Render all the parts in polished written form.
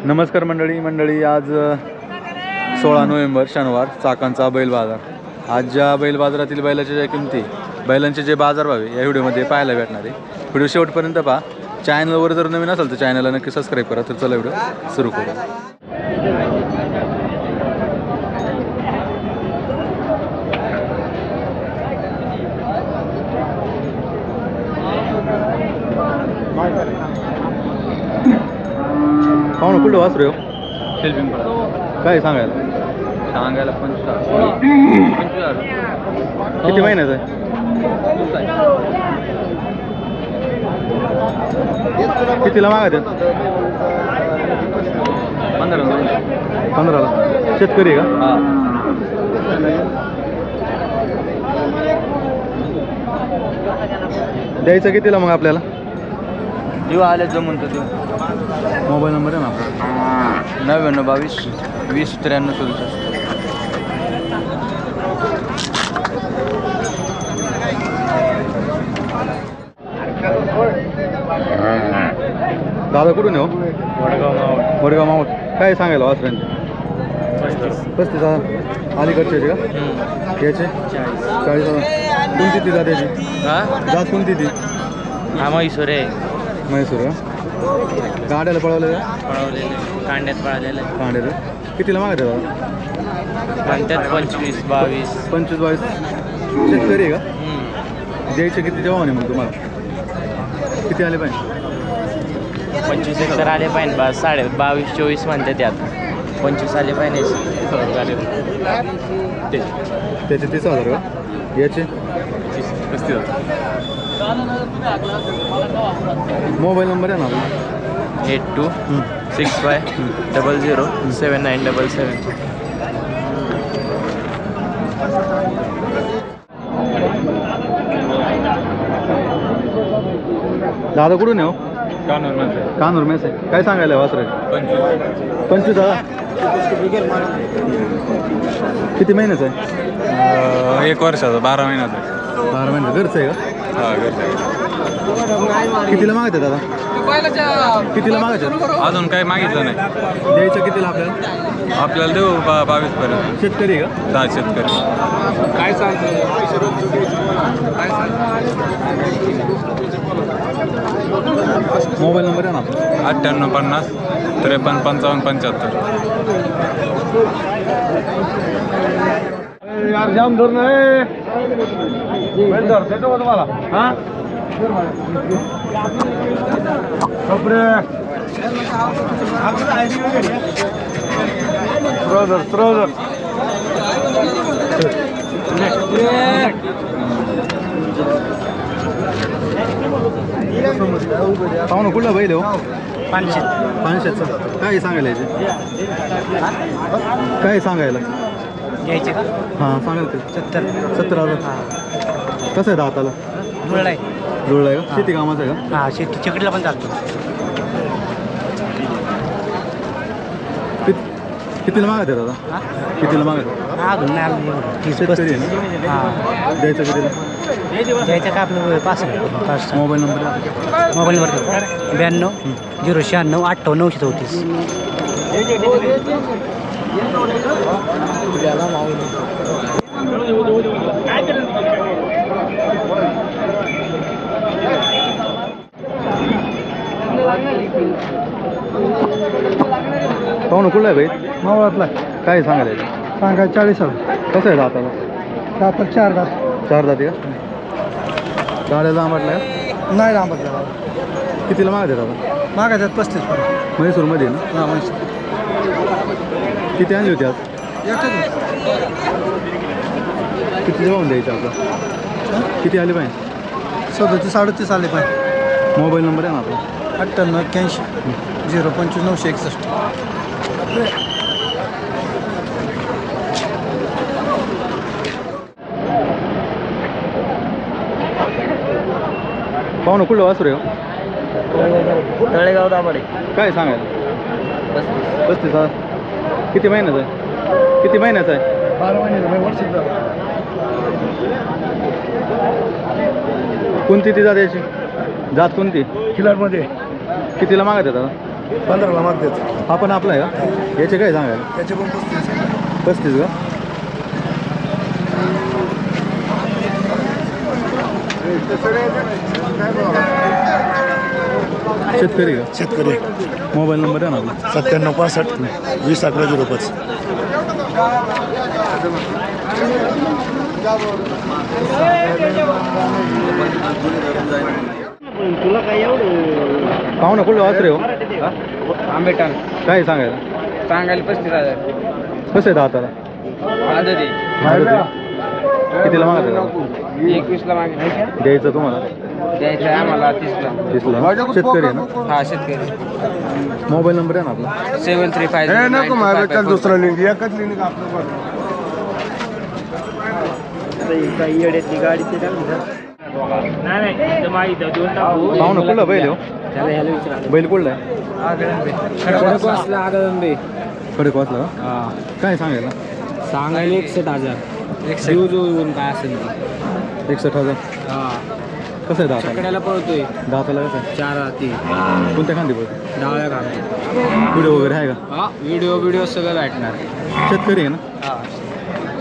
नमस्कार मंडळी आज 16 नोव्हेंबर शनिवार चाकांचा बैल बाजार। आज ज्या बैल बाजारातील बैलाच्या ज्या किमती बैलांचे जे बाजारभाव या व्हिडिओमध्ये पाहायला भेटणार आहे। व्हिडिओ शेवटपर्यंत पहा। चॅनलवर जर नवीन असाल तर चॅनलला नक्की सबस्क्राईब करा। तर चला व्हिडिओ सुरू करू। पाहुणं कुठं वासरू हो? काय सांगायला 25,000 किती महिन्याचं आहे? कितीला मागायचं? 15ला। शेतकरी का? द्यायचं कितीला मग आपल्याला? जीव आले जो म्हणतो तो मोबाईल नंबर आहे ना आपला? 99 22 20 93 67। दादा कुठून आहे हो? वडगाव मावळ। काय सांगायला वासरांचे? 35,000। अलीकडचे का याचे? 40,000। कोणती ती जात याची? जात कोणती ती? हा म्हैसूर आहे। म्हैसूर का? गाड्याला पळवलं का? पळवलेले कांड्यात पळालेले कांड्याचं कितीला मागत आहे दादा? म्हणतात 25 22। 25 22। शेतकरी आहे का? द्यायचे किती जेव्हा नाही मग तुम्हाला? किती आले पाहिजे? 25 एक तर आले पाहिजे बस 22 24 म्हणते त्यात 25 आले पाहिजे। त्याचे 30,000 का? याचे 35,000। मोबाईल नंबर आहे ना आपला? 82 65 00 7977। दादा कुठून आहे हो? कानूर मेस आहे। काय सांगायला वासरे? 25,000। किती महिन्याचं आहे? 1 वर्षाचा 12 महिन्याचा आहे। 12 महिने घरचं आहे का? हा घरचा। कितीला मागत आहे दादा? कितीला मागायचं? अजून काही मागितलं नाही। द्यायचं कितीला आपल्याला? आपल्याला देऊ 22 पर्यंत। शेतकरी का? 10 शेतकरी। काय सांगतो? मोबाईल नंबर आहे ना आपला? 98 50 53 55 75। यार जाम धरून तुम्हाला हा कपडे स्ट्रोजर पाहुणं कुठला बैल हो? 500 काय सांगायला याचे? काय सांगायला घ्यायचे का? हां सांगाल ते 70,000। कसं आहे दाताला? जुळला आहे। जुळला आहे का? शेती कामाचं आहे का? हां शेती चिकडीला पण चालतो। कितीला मागत आहे दादा? कितीला मागत आहे? अजून नाही आलं एवढं 30 शेतकरी आहे 35। ना? हां द्यायचं कितीला? द्यायचं का आपलं 65। मोबाईल नंबर आहे? Mobile number 92 096 98 934। पाहुणं कुठला आहे भाई? मावळातला काय सांगायला याचे? सांगा 40,000। कसं आहे दाताला? दातात 4 दात 4 दाती का? गाड्याला म्हटलं का? नाही लांबत झाला कितीला मागत आहे दादा? मागायच्यात 35 पर्यंत। म्हैसूरमध्ये ना? हां म्हणजे किती आणली होती आज? किती जेवण द्यायचं आपलं? किती आले पाहिजे? 37 37 आले पाहिजे। मोबाईल नंबर आहे ना आपला? 98 81 025 961। पाहुणं कुठलं वासरू आहे हो? तळेगाव दाभाडे। काय सांगायला? 35,000। किती महिन्याचं आहे? किती महिन्याचं आहे? 12 महिने वर्ष कोणती ती जात याची? जात कोणती? किलरमध्ये कितीला मागत आहे दादा? 15ला मागतात. हा पण आपला आहे का? याचे काय सांगायला? त्याचे पण 35. 35 का? शेतकरी का? शेतकरी. मोबाईल नंबर आहे ना आपला? 9765 201105. तुला काय एवढं पाहू ना कुठलं वासरे हो? आंबेटान काय सांगायला? सांगायला 35,000. कसं आहे दाताला? आदत कितीला मागत आहे? 21ला मागे द्यायचं तुम्हाला? द्यायचं आहे आम्हाला 30ला. 30ला. शेतकरी आहे ना? हा शेतकरी. मोबाईल नंबर आहे ना आपला? 7350. दुसरा लिंक एकच लिंक आपलं पाहू ना कुठला बैल आहे हो? बैल कुठला आहे? खडक वाचला का? काय सांगायला? सांगायला 61,000. जीव जुळवून काय असेल ते. 61,000. कसं आहे दाताला? कड्याला पळतोय दाताला कसं आहे? 4 राती कोणत्या खांदी पडतो? डाव्या काढतो. व्हिडिओ वगैरे आहे का? हा व्हिडिओ सगळं भेटणार. शेतकरी आहे ना? हा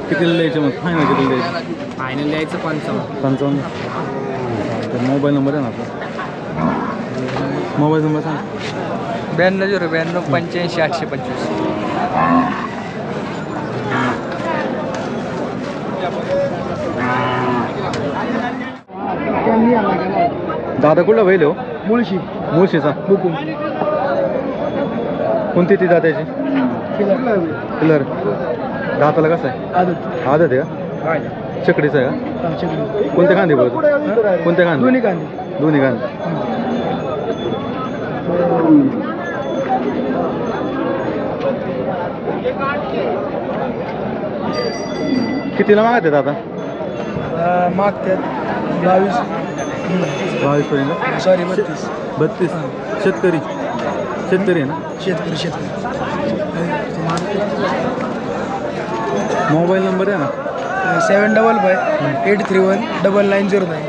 कितीला द्यायचे मग? फायनल कितीला द्यायचे? फायनल द्यायचं 55. 55. तर मोबाईल नंबर आहे ना आपला? मोबाईल नंबर सांग. 92 85 825. दादा कुठला बैल आहे हो? मुळशी मुळशीचा. बुकून कोणती ती दात्याची? किलर. दाताला कसं आहे? आदत. आदत आहे का? चकडीचं आहे का? कोणत्या खांदी बोलतो? कोणत्या खांदी? दोन्ही कांदे. दोन्ही खांदी. कितीला मागत आहे दादा? मागतात 22. 22 पर्यंत? सॉरी 32. 32. शेतकरी आहे ना? शेतकरी. मोबाईल नंबर आहे ना? 755-831-9909.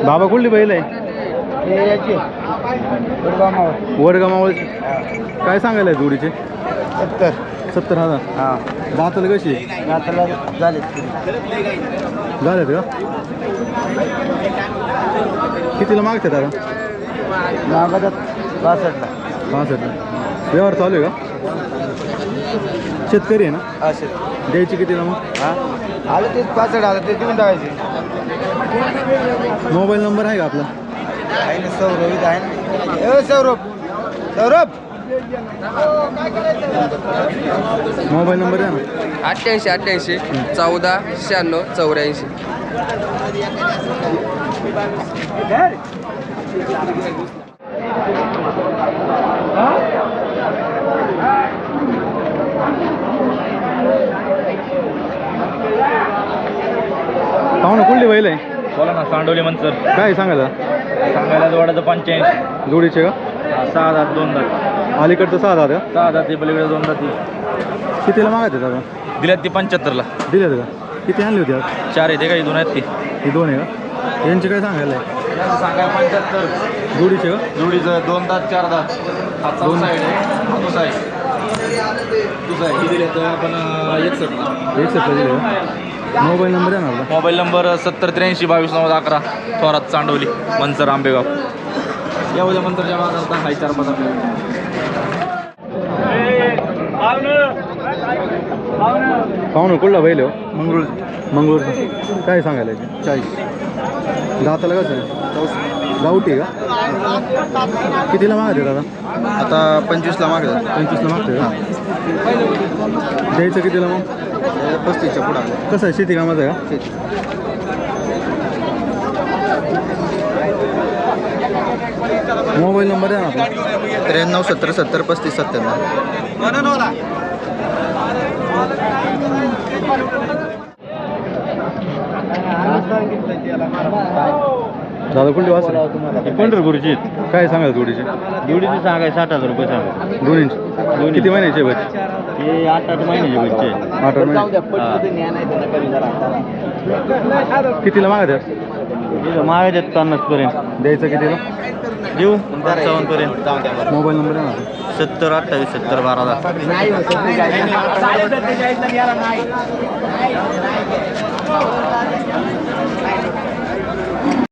बाबा कुठली बैल आहे? वडगामावळ. काय सांगायला जोडीचे? 70,000. दाताला कशी आहे? झालेत का? कितीला मागतात दादा? 62. व्यवहार चालू आहे का? शेतकरी आहे ना? द्यायची कितीला मग? आलं तेच 65 आलं ते देऊन टाकायचे. मोबाईल नंबर आहे का आपला? आहे ना सौरभ आहे ना. सौरभ मोबाईल नंबर आहे ना? 88 14 96 84. पाहू ना कुठली बैल आहे? बोला ना. सांडोली मंचर. काय सांगायला? सांगायला जोडाचं 85. जोडीचे का? 6 दात 2 दात. अलीकडचं 6 दादा. 6 दात पलीकडे 2 दात. कितीला मागायचं दादा? दिल्यात ती 75ला. दिलेत का? किती आणली होती आज? 4 येते काही 2 आहेत ती. ही 2 आहे का? यांचे काय सांगायला आहे? सांगायला 75. जोडीचे का? जोडीचं 2 दात 4 दात. दोन साईड आहे. तुझा आहे. ही दिले तर आपण 61. 61 दिले का? मोबाईल नंबर आहे ना आपला? Mobile number 7083 229011. थोरात चांडवली मंचर आंबेगाव. या उद्या मंतरच्या बाजारात हाय 4-5 आपल्याला. पाहू ना कुठला बैल आहे हो? मंगळूर. काय सांगायला? 40. दाताला कसं आहे? गावठी का? कितीला मागते दादा? आता 25ला मागतात. 25ला मागते का? द्यायचं कितीला मग? 35च्या पुढं. कसं आहे? शेती कामाचं आहे का? मोबाईल नंबर द्या ना आपला. 93 70 70 35 97. दादा कोणते वाचले पंढरपूरची काय सांगाल जोडीचे जोडीची सांगाय 60,000 रुपये सांगा. दोन्ही किती महिन्याचे बच्चे हे 8-8 महिन्याचे बच्चे 8 महिने कितीला मागत आहे महाग देत 50 पर्यंत द्यायचं कितीला देऊ 55 पर्यंत. मोबाईल नंबर आहे ना 70 28 70 12.